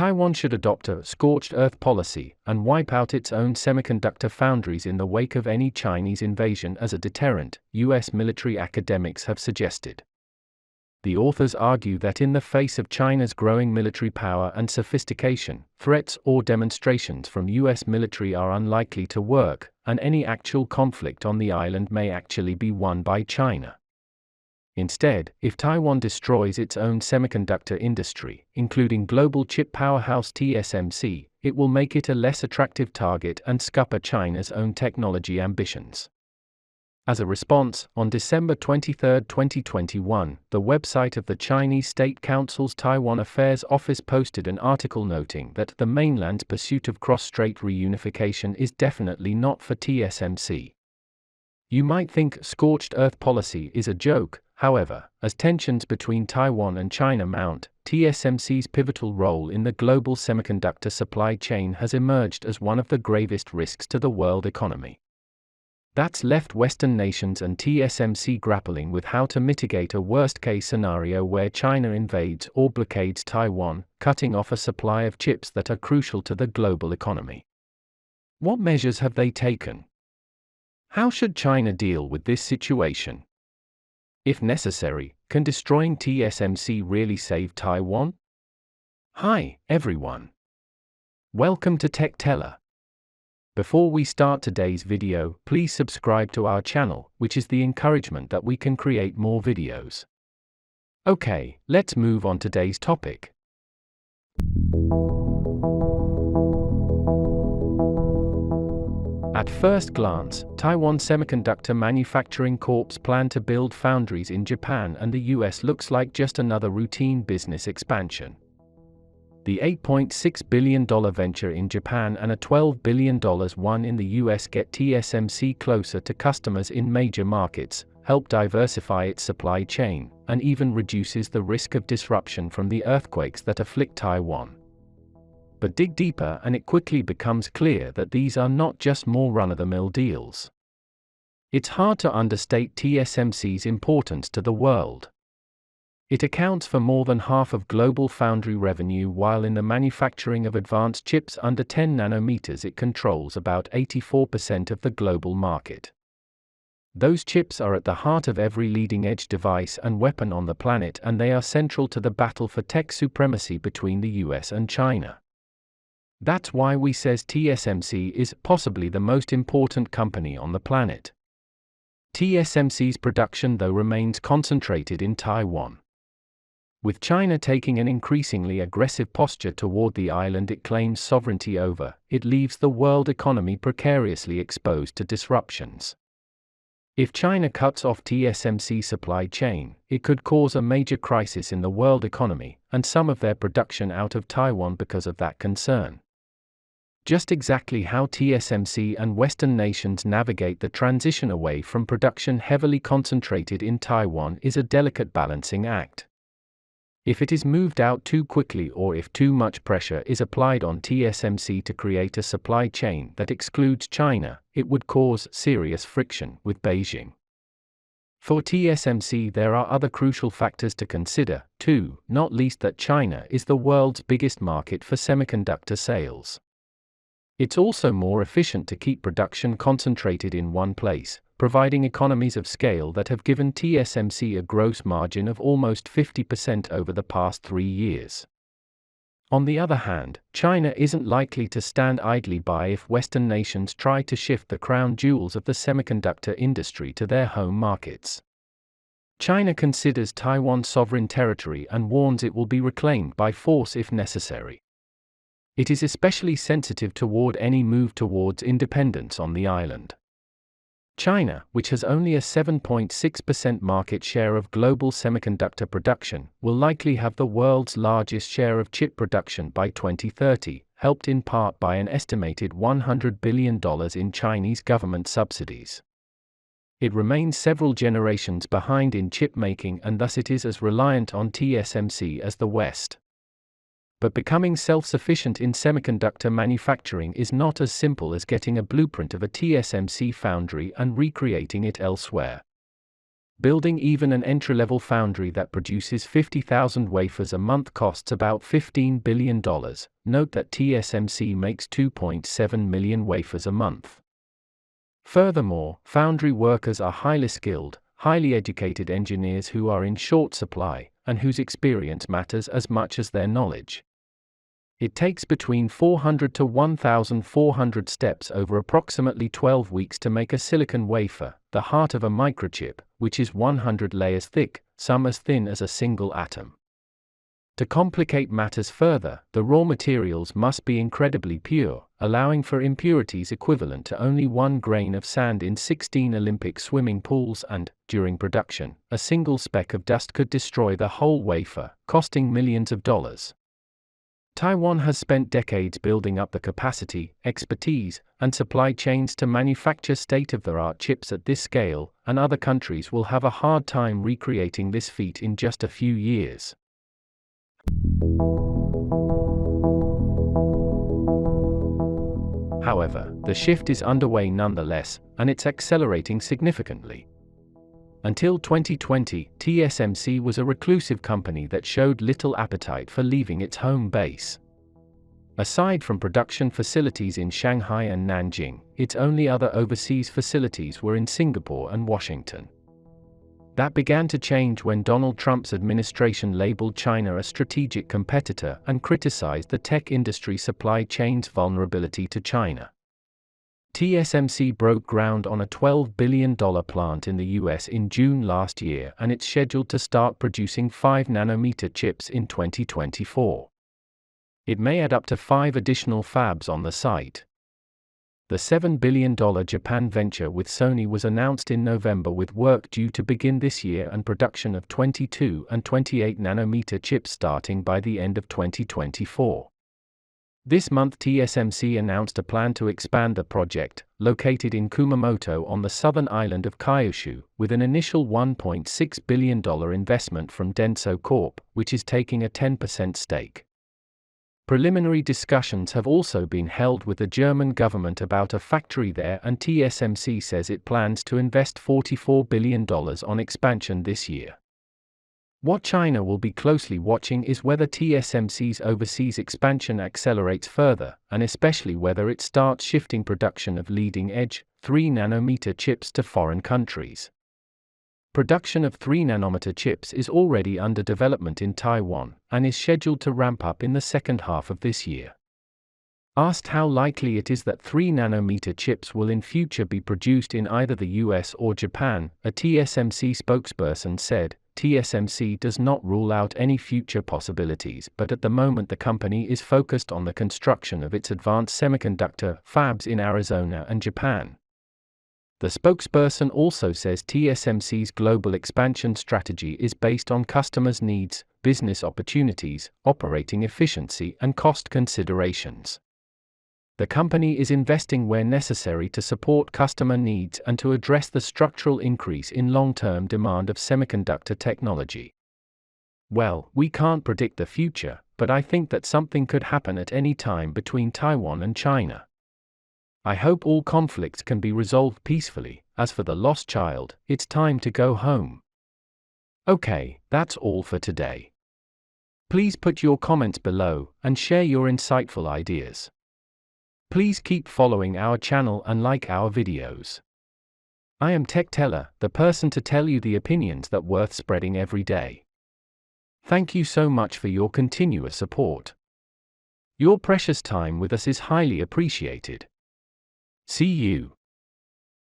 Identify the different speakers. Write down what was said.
Speaker 1: Taiwan should adopt a scorched earth policy and wipe out its own semiconductor foundries in the wake of any Chinese invasion as a deterrent, US military academics have suggested. The authors argue that in the face of China's growing military power and sophistication, threats or demonstrations from US military are unlikely to work, and any actual conflict on the island may actually be won by China. Instead, if Taiwan destroys its own semiconductor industry, including global chip powerhouse TSMC, it will make it a less attractive target and scupper China's own technology ambitions. As a response, on December 23, 2021, the website of the Chinese State Council's Taiwan Affairs Office posted an article noting that the mainland's pursuit of cross-strait reunification is definitely not for TSMC. You might think scorched earth policy is a joke. However, as tensions between Taiwan and China mount, TSMC's pivotal role in the global semiconductor supply chain has emerged as one of the gravest risks to the world economy. That's left Western nations and TSMC grappling with how to mitigate a worst-case scenario where China invades or blockades Taiwan, cutting off a supply of chips that are crucial to the global economy. What measures have they taken? How should China deal with this situation? If necessary, can destroying TSMC really save Taiwan? Hi, everyone. Welcome to TechTeller. Before we start today's video, please subscribe to our channel, which is the encouragement that we can create more videos. Okay, let's move on to today's topic. At first glance, Taiwan Semiconductor Manufacturing Corp's plan to build foundries in Japan and the US looks like just another routine business expansion. The $8.6 billion venture in Japan and a $12 billion one in the US get TSMC closer to customers in major markets, help diversify its supply chain, and even reduces the risk of disruption from the earthquakes that afflict Taiwan. But dig deeper and it quickly becomes clear that these are not just more run-of-the-mill deals. It's hard to understate TSMC's importance to the world. It accounts for more than half of global foundry revenue, while in the manufacturing of advanced chips under 10 nanometers it controls about 84% of the global market. Those chips are at the heart of every leading-edge device and weapon on the planet, and they are central to the battle for tech supremacy between the US and China. That's why we says TSMC is possibly the most important company on the planet. TSMC's production though remains concentrated in Taiwan. With China taking an increasingly aggressive posture toward the island it claims sovereignty over, it leaves the world economy precariously exposed to disruptions. If China cuts off TSMC's supply chain, it could cause a major crisis in the world economy, and some of their production out of Taiwan because of that concern. Just exactly how TSMC and Western nations navigate the transition away from production heavily concentrated in Taiwan is a delicate balancing act. If it is moved out too quickly or if too much pressure is applied on TSMC to create a supply chain that excludes China, it would cause serious friction with Beijing. For TSMC there are other crucial factors to consider, too, not least that China is the world's biggest market for semiconductor sales. It's also more efficient to keep production concentrated in one place, providing economies of scale that have given TSMC a gross margin of almost 50% over the past 3 years. On the other hand, China isn't likely to stand idly by if Western nations try to shift the crown jewels of the semiconductor industry to their home markets. China considers Taiwan sovereign territory and warns it will be reclaimed by force if necessary. It is especially sensitive toward any move towards independence on the island. China, which has only a 7.6% market share of global semiconductor production, will likely have the world's largest share of chip production by 2030, helped in part by an estimated $100 billion in Chinese government subsidies. It remains several generations behind in chip making, and thus it is as reliant on TSMC as the West. But becoming self-sufficient in semiconductor manufacturing is not as simple as getting a blueprint of a TSMC foundry and recreating it elsewhere. Building even an entry-level foundry that produces 50,000 wafers a month costs about $15 billion. Note that TSMC makes 2.7 million wafers a month. Furthermore, foundry workers are highly skilled, highly educated engineers who are in short supply, and whose experience matters as much as their knowledge. It takes between 400 to 1,400 steps over approximately 12 weeks to make a silicon wafer, the heart of a microchip, which is 100 layers thick, some as thin as a single atom. To complicate matters further, the raw materials must be incredibly pure, allowing for impurities equivalent to only 1 grain of sand in 16 Olympic swimming pools and, during production, a single speck of dust could destroy the whole wafer, costing millions of dollars. Taiwan has spent decades building up the capacity, expertise, and supply chains to manufacture state-of-the-art chips at this scale, and other countries will have a hard time recreating this feat in just a few years. However, the shift is underway nonetheless, and it's accelerating significantly. Until 2020, TSMC was a reclusive company that showed little appetite for leaving its home base. Aside from production facilities in Shanghai and Nanjing, its only other overseas facilities were in Singapore and Washington. That began to change when Donald Trump's administration labeled China a strategic competitor and criticized the tech industry supply chain's vulnerability to China. TSMC broke ground on a $12 billion plant in the US in June last year, and it's scheduled to start producing 5-nanometer chips in 2024. It may add up to 5 additional fabs on the site. The $7 billion Japan venture with Sony was announced in November, with work due to begin this year and production of 22 and 28 nanometer chips starting by the end of 2024. This month TSMC announced a plan to expand the project, located in Kumamoto on the southern island of Kyushu, with an initial $1.6 billion investment from Denso Corp, which is taking a 10% stake. Preliminary discussions have also been held with the German government about a factory there, and TSMC says it plans to invest $44 billion on expansion this year. What China will be closely watching is whether TSMC's overseas expansion accelerates further, and especially whether it starts shifting production of leading-edge, 3-nanometer chips to foreign countries. Production of 3-nanometer chips is already under development in Taiwan, and is scheduled to ramp up in the second half of this year. Asked how likely it is that 3-nanometer chips will in future be produced in either the US or Japan, a TSMC spokesperson said, TSMC does not rule out any future possibilities, but at the moment the company is focused on the construction of its advanced semiconductor fabs in Arizona and Japan. The spokesperson also says TSMC's global expansion strategy is based on customers' needs, business opportunities, operating efficiency, and cost considerations. The company is investing where necessary to support customer needs and to address the structural increase in long-term demand of semiconductor technology. Well, we can't predict the future, but I think that something could happen at any time between Taiwan and China. I hope all conflicts can be resolved peacefully. As for the lost child, it's time to go home. Okay, that's all for today. Please put your comments below and share your insightful ideas. Please keep following our channel and like our videos. I am Tech Teller, the person to tell you the opinions that worth spreading every day. Thank you so much for your continuous support. Your precious time with us is highly appreciated. See you.